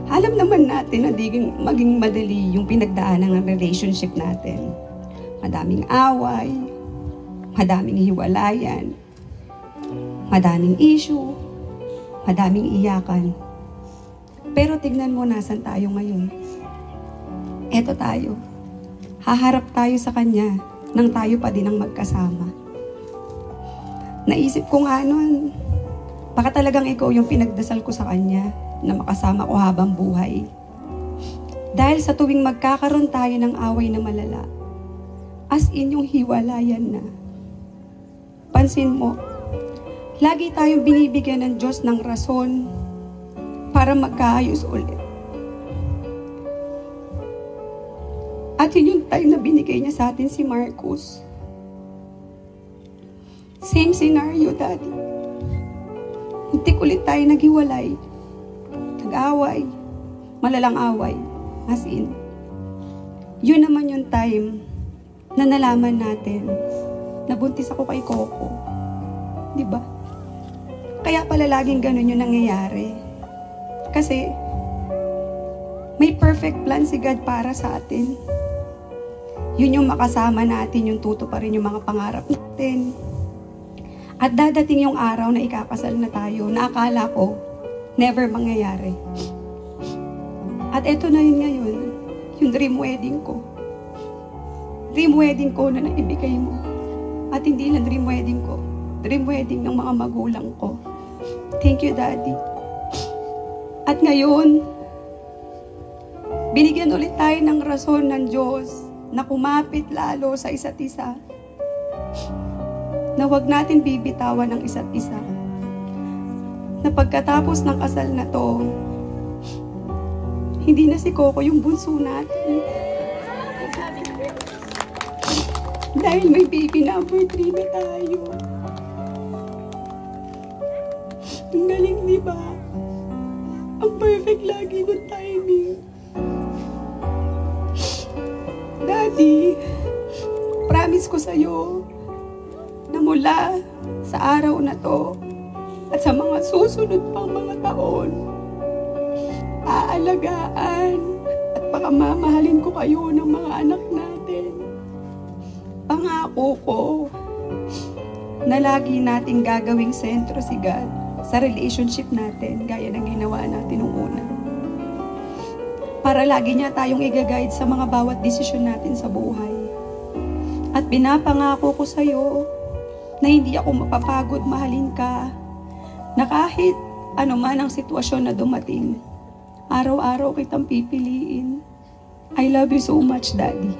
Alam naman natin na maging madali yung pinagdaanan ng relationship natin. Madaming away, madaming hiwalayan, madaming issue, madaming iyakan. Pero tignan mo nasan tayo ngayon. Eto tayo. Haharap tayo sa Kanya nang tayo pa din ang magkasama. Naisip ko nga nun, baka talagang ikaw yung pinagdasal ko sa Kanya na makasama ko habang buhay. Dahil sa tuwing magkakaroon tayo ng away na malala, as in yung hiwalayan na, pansin mo, lagi tayong binibigyan ng Diyos ng rason para magkaayos ulit. At yun yung time na binigay niya sa atin si Marcos. Same scenario, Daddy. Hindi ulit tayo naghiwalay. Nag-away. Malalang away. As in. Yun naman yung time na nalaman natin na buntis ako kay Coco. Diba? Kaya pala laging ganun yung nangyayari. Kasi may perfect plan si God para sa atin. Yun yung makasama natin, yung tutuparin yung mga pangarap natin. At dadating yung araw na ikakasal na tayo, na akala ko, never mangyayari. At eto na yun ngayon, yung dream wedding ko. Dream wedding ko na naibigay mo. At hindi lang dream wedding ko, dream wedding ng mga magulang ko. Thank you, Daddy. At ngayon, binigyan ulit tayo ng rason ng Diyos na kumapit lalo sa isa't isa. Na huwag natin bibitawan ang isa't isa. Na pagkatapos ng kasal na to, hindi na si Coco yung bunso natin. Dahil may baby number 3 na tayo. Ang galing, di ba? Ang perfect lagi ng timing. Daddy, promise ko sa'yo na mula sa araw na to at sa mga susunod pang mga taon, aalagaan at pakamamahalin ko kayo ng mga anak natin. Pangako ko na lagi nating gagawing sentro si God sa relationship natin gaya ng ginawa natin nung una. Para lagi niya tayong i-guide sa mga bawat desisyon natin sa buhay. At pinapangako ko sa'yo na hindi ako mapapagod mahalin ka, na kahit ano man ang sitwasyon na dumating, araw-araw kitang pipiliin. I love you so much, Daddy.